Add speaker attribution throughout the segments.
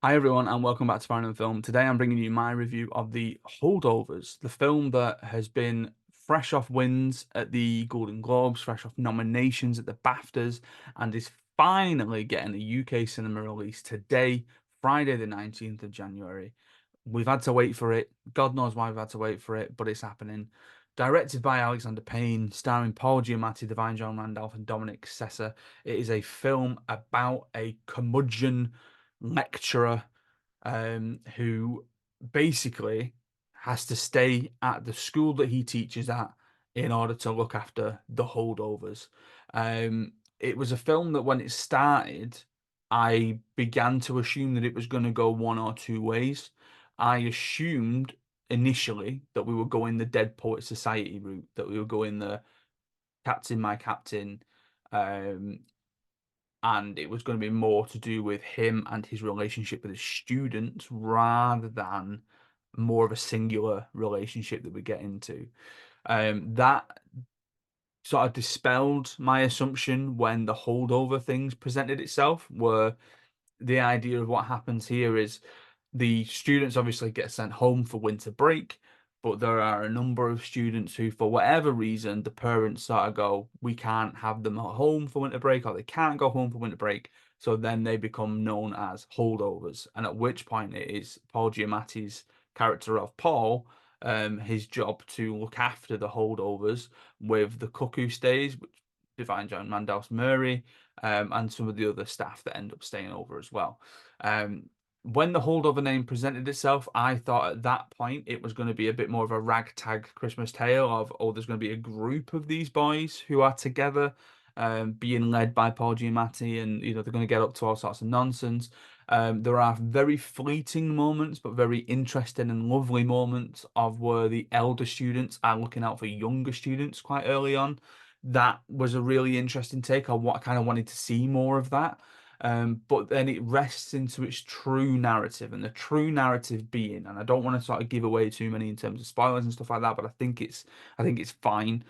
Speaker 1: Hi everyone, and welcome back to Farrand Film. Today I'm bringing you my review of the Holdovers, the film that has been fresh off wins at the Golden Globes, fresh off nominations at the BAFTAs, and is finally getting a UK cinema release today, Friday the 19th of January. We've had to wait for it. God knows why we've had to wait for it, but it's happening. Directed by Alexander Payne, starring Paul Giamatti, Divine John Randolph, and Dominic Sessa. It is a film about a curmudgeon lecturer who basically has to stay at the school that he teaches at in order to look after the holdovers. It was a film that when it started, I began to assume that it was going to go one or two ways. I assumed initially that we were going the Dead Poet Society route, that we were going the Captain, my Captain, um, and it was going to be more to do with him and his relationship with his students rather than more of a singular relationship that we get into. That sort of dispelled my assumption when the holdover things presented itself, where the idea of what happens here is the students obviously get sent home for winter break, but there are a number of students who, for whatever reason, the parents sort of go, we can't have them at home for winter break, or they can't go home for winter break. So then they become known as holdovers. And at which point it is Paul Giamatti's character of Paul, his job to look after the holdovers with the cook who stays, which Divine John Randolph's Murray, and some of the other staff that end up staying over as well. Um, when the holdover name presented itself, I thought at that point it was going to be a bit more of a ragtag Christmas tale of, oh, there's going to be a group of these boys who are together, being led by Paul Giamatti, and they're going to get up to all sorts of nonsense. There are very fleeting moments, but very interesting and lovely moments of where the elder students are looking out for younger students quite early on. That was a really interesting take. I kind of wanted to see more of that. But then it rests into its true narrative, and the true narrative being, and I don't want to sort of give away too many in terms of spoilers and stuff like that, but I think it's fine.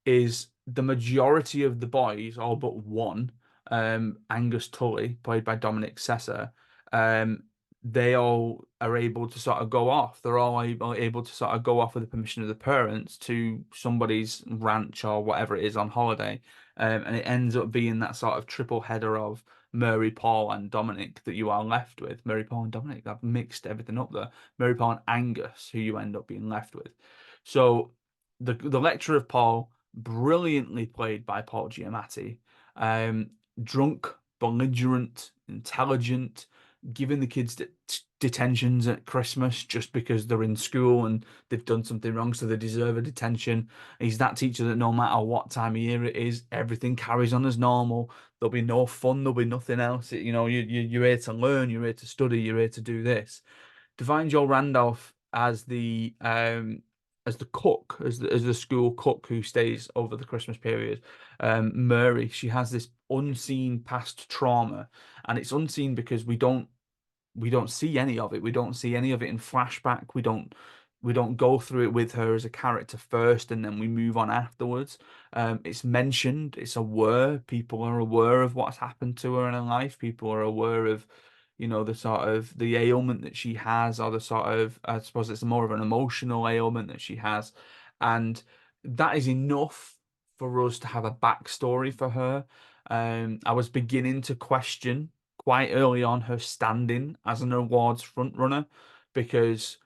Speaker 1: Is the majority of the boys, all but one, Angus Tully, played by Dominic Sessa, um, they all are able to sort of go off. They're all able to sort of go off with the permission of the parents to somebody's ranch or whatever it is on holiday. And it ends up being that sort of triple header of Mary, Paul, and Dominic that you are left with. Mary, Paul, and Dominic. I've mixed everything up there. Mary, Paul, and Angus, who you end up being left with. So the lecture of Paul, brilliantly played by Paul Giamatti, um, drunk, belligerent, intelligent, giving the kids detentions at Christmas just because they're in school and they've done something wrong, so they deserve a detention. He's that teacher that no matter what time of year it is, everything carries on as normal. There'll be no fun, there'll be nothing else. You're here to learn, you're here to study, you're here to do this. Divine Joel Randolph as the cook, as the school cook who stays over the Christmas period. Murray, she has this unseen past trauma, and it's unseen because we don't see any of it. We don't see any of it in flashback. We don't go through it with her as a character first, and then we move on afterwards. It's mentioned. It's aware. People are aware of what's happened to her in her life. People are aware of, the sort of the ailment that she has, or the sort of, I suppose it's more of an emotional ailment that she has, and that is enough for us to have a backstory for her. I was beginning to question quite early on her standing as an awards frontrunner because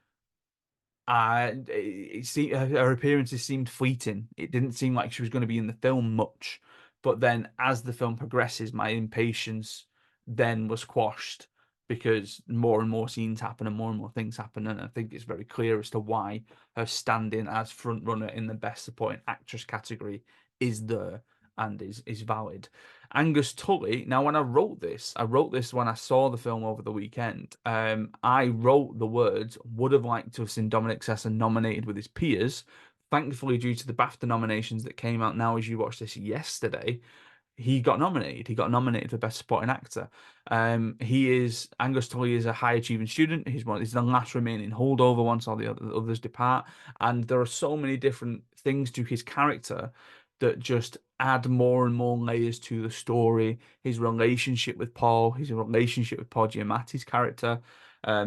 Speaker 1: her appearances seemed fleeting. It didn't seem like she was going to be in the film much. But then as the film progresses, my impatience then was quashed because more and more scenes happen and more things happen. And I think it's very clear as to why her standing as frontrunner in the Best Supporting Actress category is there and is valid. Angus Tully. Now, when I wrote this when I saw the film over the weekend. I wrote the words, would have liked to have seen Dominic Sessa nominated with his peers. Thankfully, due to the BAFTA nominations that came out now as you watch this yesterday, he got nominated. He got nominated for Best Supporting Actor. Angus Tully is a high achieving student. He's the last remaining holdover once all the others depart. And there are so many different things to his character that just add more and more layers to the story. His relationship with Paul, his relationship with Paul Giamatti's character,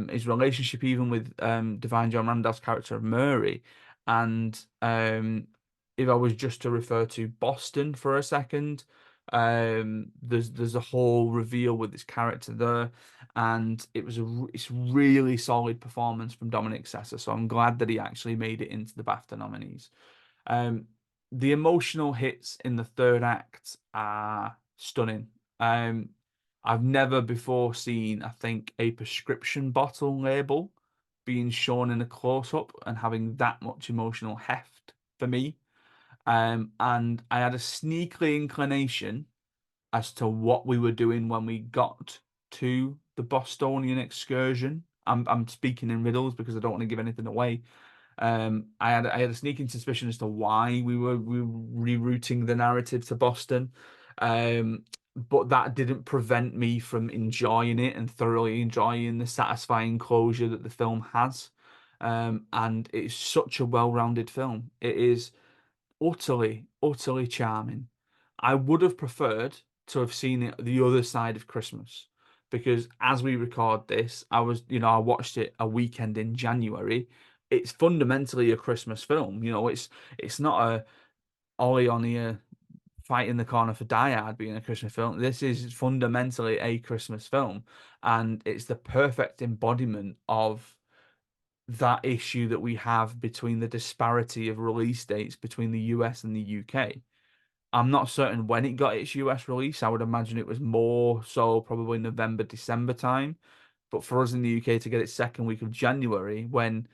Speaker 1: his relationship even with Divine John Randolph's character of Murray. And if I was just to refer to Boston for a second, there's a whole reveal with this character there, and it's really solid performance from Dominic Sessa. So I'm glad that he actually made it into the BAFTA nominees. Um, the emotional hits in the third act are stunning. Um, I've never before seen, I think, a prescription bottle label being shown in a close up and having that much emotional heft for me. And I had a sneaky inclination as to what we were doing when we got to the Bostonian excursion. I'm speaking in riddles because I don't want to give anything away. I had a sneaking suspicion as to why we were rerouting the narrative to Boston, but that didn't prevent me from enjoying it and thoroughly enjoying the satisfying closure that the film has. And it's such a well-rounded film. It is utterly, utterly charming. I would have preferred to have seen it the other side of Christmas because as we record this, I watched it a weekend in January. It's fundamentally a Christmas film. It's not a Ollie on here fight in the corner for Die Hard being a Christmas film. This is fundamentally a Christmas film, and it's the perfect embodiment of that issue that we have between the disparity of release dates between the US and the UK. I'm not certain when it got its US release. I would imagine it was more so probably November, December time. But for us in the UK to get it second week of January, when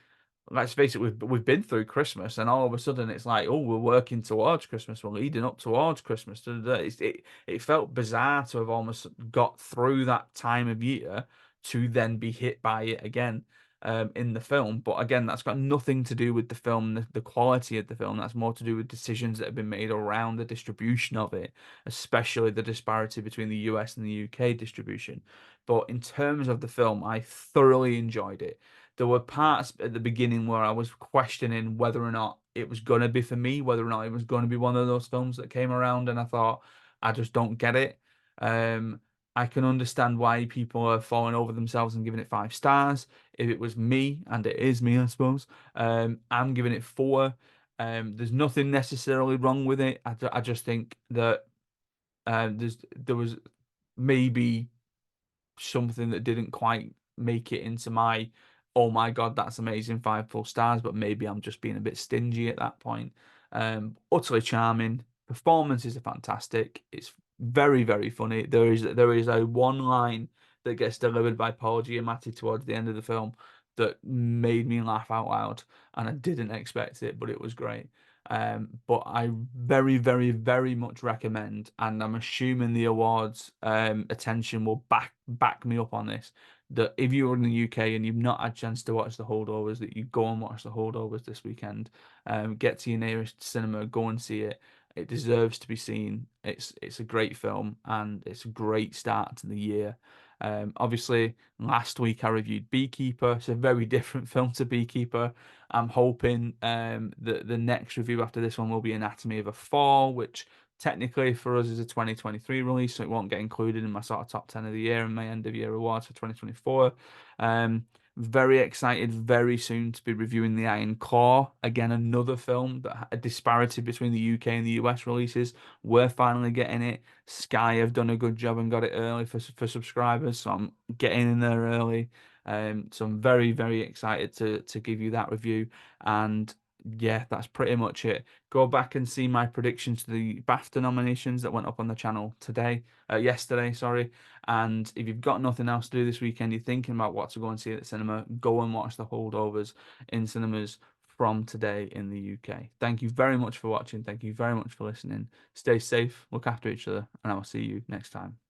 Speaker 1: let's face it, we've been through Christmas, and all of a sudden it's like, oh, we're working towards Christmas, we're leading up towards Christmas. Da, da, da. It felt bizarre to have almost got through that time of year to then be hit by it again in the film. But again, that's got nothing to do with the film, the quality of the film. That's more to do with decisions that have been made around the distribution of it, especially the disparity between the US and the UK distribution. But in terms of the film, I thoroughly enjoyed it. There were parts at the beginning where I was questioning whether or not it was going to be for me, whether or not it was going to be one of those films that came around, and I thought, I just don't get it. Um, I can understand why people are falling over themselves and giving it 5 stars. If it was me, and it is me, I suppose, I'm giving it 4. There's nothing necessarily wrong with it. I just think that there was maybe something that didn't quite make it into my oh my god, that's amazing 5 full stars, but maybe I'm just being a bit stingy at that point. Utterly charming. Performances are fantastic. It's very, very funny. There is a one line that gets delivered by Paul Giamatti towards the end of the film that made me laugh out loud, and I didn't expect it, but it was great. But I very, very, very much recommend, and I'm assuming the awards attention will back me up on this, that if you're in the UK and you've not had a chance to watch the Holdovers, that you go and watch the Holdovers this weekend. Get to your nearest cinema, go and see it. It deserves to be seen. It's a great film and it's a great start to the year. Obviously, last week I reviewed Beekeeper. It's a very different film to Beekeeper. I'm hoping that the next review after this one will be Anatomy of a Fall, which technically for us is a 2023 release, so it won't get included in my sort of top 10 of the year and my end of year awards for 2024. Very excited very soon to be reviewing The Iron Claw. Again, another film that had a disparity between the UK and the US releases. We're finally getting it. Sky have done a good job and got it early for subscribers, so I'm getting in there early. So I'm very, very excited to give you that review. And yeah, that's pretty much it. Go back and see my predictions to the BAFTA nominations that went up on the channel yesterday, sorry. And if you've got nothing else to do this weekend, you're thinking about what to go and see at the cinema, go and watch The Holdovers in cinemas from today in the UK. Thank you very much for watching. Thank you very much for listening. Stay safe, look after each other, and I will see you next time.